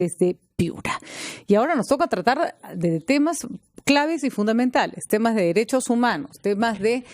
desde Piura. Y ahora nos toca tratar de temas claves y fundamentales, temas de derechos humanos, temas de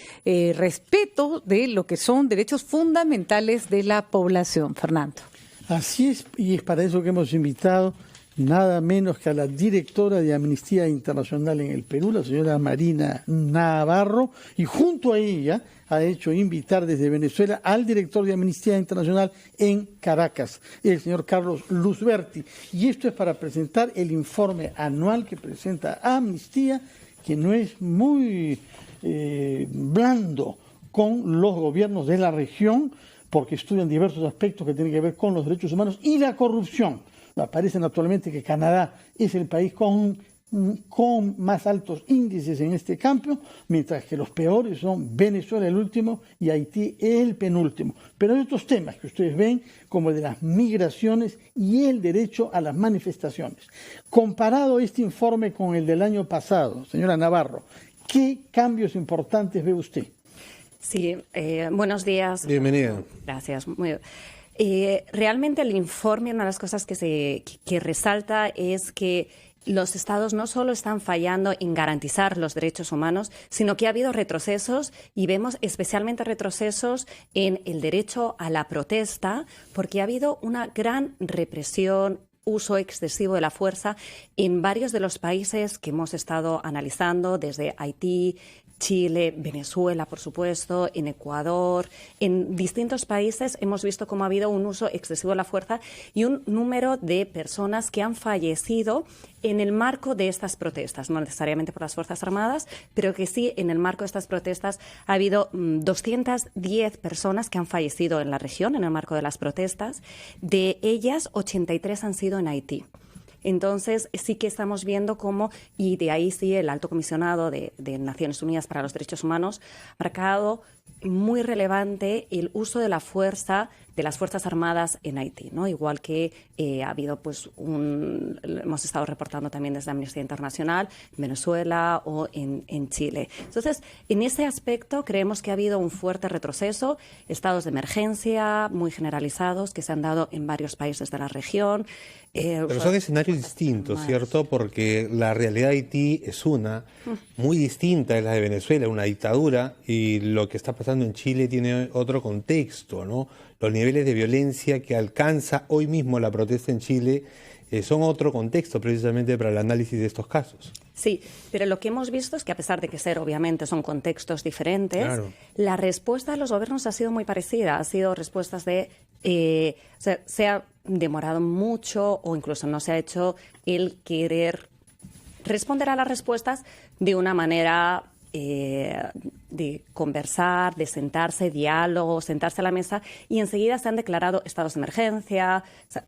respeto de lo que son derechos fundamentales de la población. Fernando. Así es, y es para eso que hemos invitado nada menos que a la directora de Amnistía Internacional en el Perú, la señora Marina Navarro, y junto a ella ha hecho invitar desde Venezuela al director de Amnistía Internacional en Caracas, el señor Carlos Luzberti. Y esto es para presentar el informe anual que presenta Amnistía, que no es muy blando con los gobiernos de la región, porque estudian diversos aspectos que tienen que ver con los derechos humanos y la corrupción. Aparece naturalmente que Canadá es el país con más altos índices en este campo, mientras que los peores son Venezuela el último y Haití el penúltimo. Pero hay otros temas que ustedes ven, como el de las migraciones y el derecho a las manifestaciones. Comparado este informe con el del año pasado, señora Navarro, ¿qué cambios importantes ve usted? Sí, buenos días. Bienvenida. Gracias. Realmente el informe, una de las cosas que resalta es que los estados no solo están fallando en garantizar los derechos humanos, sino que ha habido retrocesos y vemos especialmente retrocesos en el derecho a la protesta, porque ha habido una gran represión, uso excesivo de la fuerza en varios de los países que hemos estado analizando, desde Haití, Chile, Venezuela, por supuesto, en Ecuador, en distintos países hemos visto cómo ha habido un uso excesivo de la fuerza y un número de personas que han fallecido en el marco de estas protestas, no necesariamente por las Fuerzas Armadas, pero que sí en el marco de estas protestas ha habido 210 personas que han fallecido en la región en el marco de las protestas. De ellas, 83 han sido en Haití. Entonces, sí que estamos viendo cómo, y de ahí sí el Alto Comisionado de Naciones Unidas para los Derechos Humanos ha marcado muy relevante el uso de la fuerza de las Fuerzas Armadas en Haití, ¿no? Igual que ha habido, pues, hemos estado reportando también desde Amnistía Internacional en Venezuela o en Chile. Entonces, en ese aspecto creemos que ha habido un fuerte retroceso, estados de emergencia muy generalizados que se han dado en varios países de la región. Pero son escenarios distintos, ¿cierto? Porque la realidad de Haití es una, muy distinta es la de Venezuela, una dictadura, y lo que está pasando en Chile tiene otro contexto, ¿no? Los niveles de violencia que alcanza hoy mismo la protesta en Chile son otro contexto precisamente para el análisis de estos casos. Sí, pero lo que hemos visto es que a pesar de que obviamente son contextos diferentes, claro, la respuesta de los gobiernos ha sido muy parecida. Ha sido respuestas de se ha demorado mucho o incluso no se ha hecho el querer responder a las respuestas de una manera de conversar, de sentarse, diálogo, sentarse a la mesa, y enseguida se han declarado estados de emergencia,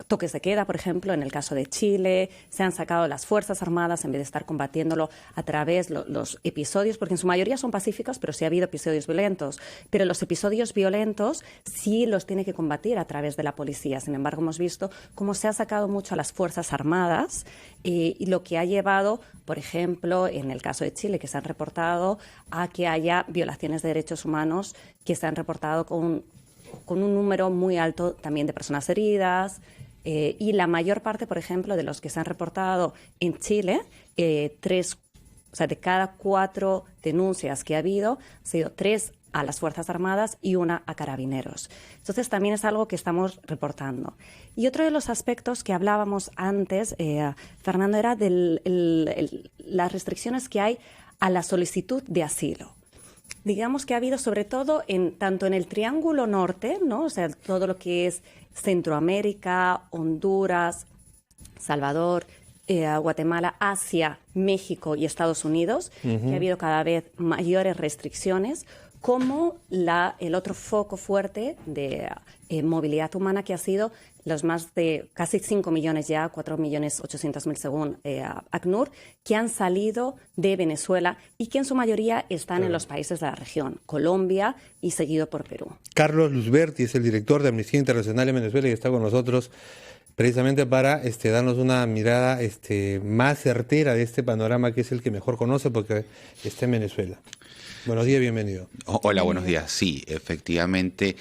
toques de queda, por ejemplo, en el caso de Chile, se han sacado las Fuerzas Armadas en vez de estar combatiéndolo a través de los episodios, porque en su mayoría son pacíficos, pero sí ha habido episodios violentos. Pero los episodios violentos sí los tiene que combatir a través de la policía. Sin embargo, hemos visto cómo se ha sacado mucho a las Fuerzas Armadas y lo que ha llevado, por ejemplo, en el caso de Chile, que se han reportado a que haya violaciones de derechos humanos que se han reportado con un número muy alto también de personas heridas y la mayor parte, por ejemplo, de los que se han reportado en Chile, de cada 4 denuncias que ha habido, han sido 3 a las Fuerzas Armadas y 1 a Carabineros. Entonces, también es algo que estamos reportando. Y otro de los aspectos que hablábamos antes, Fernando, era de las restricciones que hay a la solicitud de asilo. Digamos que ha habido, sobre todo, tanto en el Triángulo Norte, ¿no? O sea, todo lo que es Centroamérica, Honduras, Salvador, Guatemala, Asia, México y Estados Unidos, que ha habido cada vez mayores restricciones, como el otro foco fuerte de movilidad humana, que ha sido los más de casi 5 millones ya, 4.800.000 según ACNUR, que han salido de Venezuela y que en su mayoría están en los países de la región, Colombia y seguido por Perú. Carlos Luzberti es el director de Amnistía Internacional en Venezuela y está con nosotros precisamente para darnos una mirada más certera de este panorama, que es el que mejor conoce porque está en Venezuela. Buenos días, bienvenido. Hola, buenos días. Sí, efectivamente,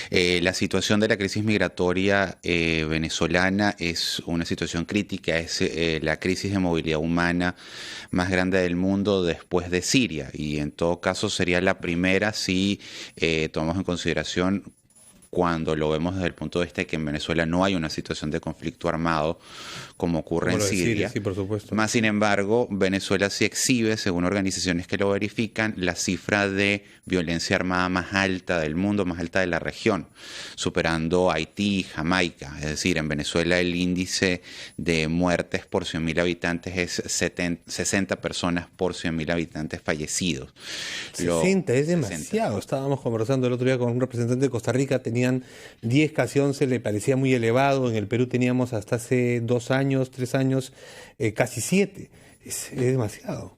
la situación de la crisis migratoria venezolana es una situación crítica, es la crisis de movilidad humana más grande del mundo después de Siria, y en todo caso sería la primera si tomamos en consideración cuando lo vemos desde el punto de vista de que en Venezuela no hay una situación de conflicto armado como ocurre en Siria. Sí, por supuesto. Más sin embargo, Venezuela sí exhibe, según organizaciones que lo verifican, la cifra de violencia armada más alta del mundo, más alta de la región, superando Haití y Jamaica. Es decir, en Venezuela el índice de muertes por 100.000 habitantes es 60 personas por 100.000 habitantes fallecidos. 60 es demasiado. Estábamos conversando el otro día con un representante de Costa Rica, tenían 10, casi 11, le parecía muy elevado. En el Perú teníamos hasta hace 2 años, 3 años, casi 7. Es demasiado.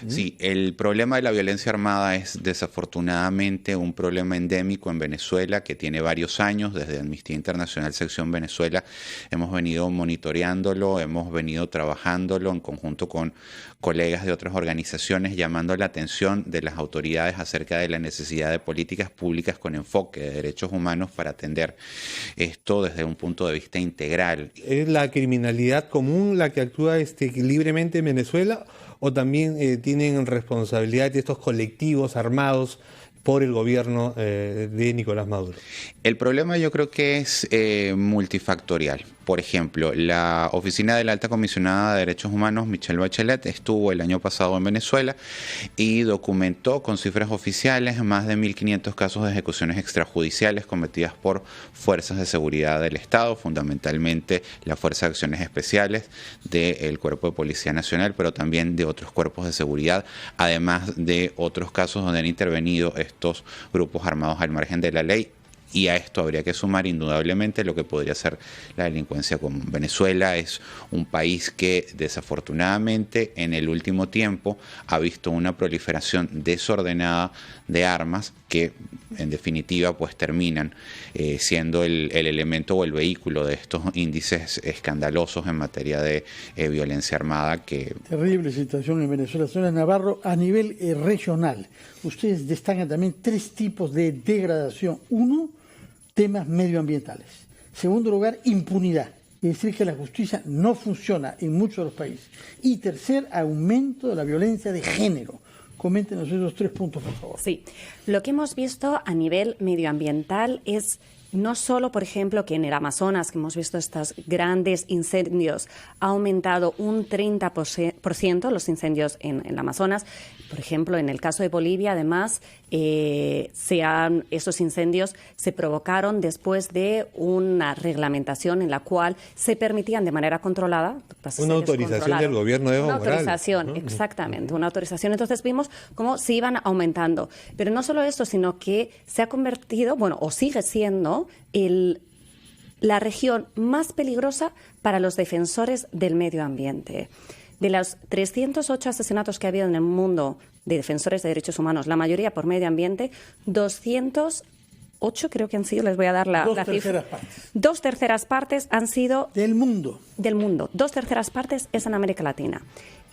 Sí, el problema de la violencia armada es desafortunadamente un problema endémico en Venezuela que tiene varios años. Desde Amnistía Internacional Sección Venezuela hemos venido monitoreándolo, hemos venido trabajándolo en conjunto con colegas de otras organizaciones, llamando la atención de las autoridades acerca de la necesidad de políticas públicas con enfoque de derechos humanos para atender esto desde un punto de vista integral. ¿Es la criminalidad común la que actúa libremente en Venezuela, o también tienen responsabilidad de estos colectivos armados por el gobierno de Nicolás Maduro? El problema yo creo que es multifactorial. Por ejemplo, la Oficina de la Alta Comisionada de Derechos Humanos, Michelle Bachelet, estuvo el año pasado en Venezuela y documentó con cifras oficiales más de 1.500 casos de ejecuciones extrajudiciales cometidas por fuerzas de seguridad del Estado, fundamentalmente la Fuerza de Acciones Especiales del Cuerpo de Policía Nacional, pero también de otros cuerpos de seguridad, además de otros casos donde han intervenido estos grupos armados al margen de la ley. Y a esto habría que sumar indudablemente lo que podría ser la delincuencia común. Venezuela es un país que desafortunadamente en el último tiempo ha visto una proliferación desordenada de armas que en definitiva pues terminan siendo el elemento o el vehículo de estos índices escandalosos en materia de violencia armada. Terrible situación en Venezuela. Señora Navarro, a nivel regional, ustedes destacan también 3 tipos de degradación. Uno, temas medioambientales. Segundo lugar, impunidad, es decir, que la justicia no funciona en muchos de los países. Y tercer, aumento de la violencia de género. Coméntenos esos 3 puntos, por favor. Sí, lo que hemos visto a nivel medioambiental es no solo, por ejemplo, que en el Amazonas, que hemos visto estos grandes incendios, ha aumentado un 30% los incendios en el Amazonas. Por ejemplo, en el caso de Bolivia, además, esos incendios se provocaron después de una reglamentación en la cual se permitían de manera controlada. Una autorización del gobierno de Evo Morales. Una autorización, exactamente, una autorización. Entonces vimos cómo se iban aumentando. Pero no solo esto, sino que se ha convertido, bueno, o sigue siendo la región más peligrosa para los defensores del medio ambiente. De los 308 asesinatos que ha habido en el mundo de defensores de derechos humanos, la mayoría por medio ambiente, 208 creo que han sido, les voy a dar la cifra. 2/3 partes han sido... Del mundo. Del mundo. 2/3 partes es en América Latina.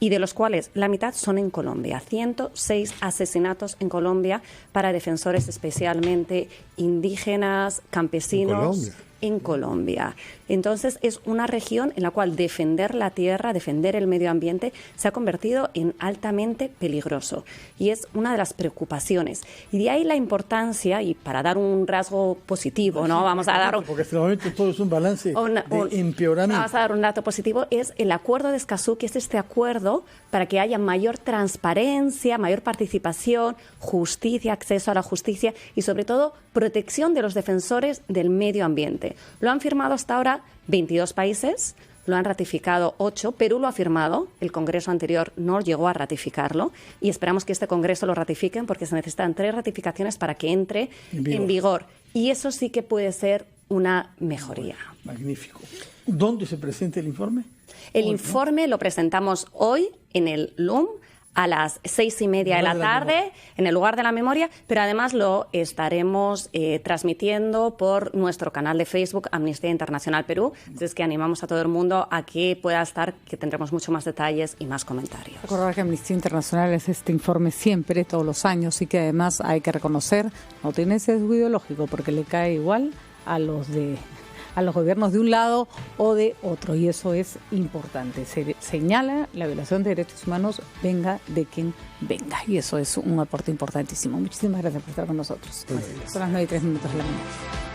Y de los cuales la mitad son en Colombia. 106 asesinatos en Colombia para defensores especialmente indígenas, campesinos. En Colombia. Entonces es una región en la cual defender la tierra, defender el medio ambiente se ha convertido en altamente peligroso y es una de las preocupaciones. Y de ahí la importancia, y para dar un rasgo positivo, ¿no? Vamos a dar... Porque hasta el momento todo es un balance de empeoramiento. Vamos a dar un dato positivo, es el Acuerdo de Escazú, que es este acuerdo para que haya mayor transparencia, mayor participación, justicia, acceso a la justicia y sobre todo protección de los defensores del medio ambiente. Lo han firmado hasta ahora 22 países, lo han ratificado 8, Perú lo ha firmado, el Congreso anterior no llegó a ratificarlo y esperamos que este Congreso lo ratifiquen porque se necesitan 3 ratificaciones para que entre en vigor. Y eso sí que puede ser una mejoría. Magnífico. ¿Dónde se presenta el informe? El informe lo presentamos hoy en el LUM a las 6:30 de la tarde en el lugar de la memoria, pero además lo estaremos transmitiendo por nuestro canal de Facebook Amnistía Internacional Perú. Entonces que animamos a todo el mundo a que pueda estar, que tendremos mucho más detalles y más comentarios. Recordar que Amnistía Internacional es este informe siempre, todos los años, y que además hay que reconocer, no tiene sesgo ideológico porque le cae igual a los gobiernos de un lado o de otro, y eso es importante. Se señala la violación de derechos humanos, venga de quien venga, y eso es un aporte importantísimo. Muchísimas gracias por estar con nosotros. Son las 9:03 de la mañana.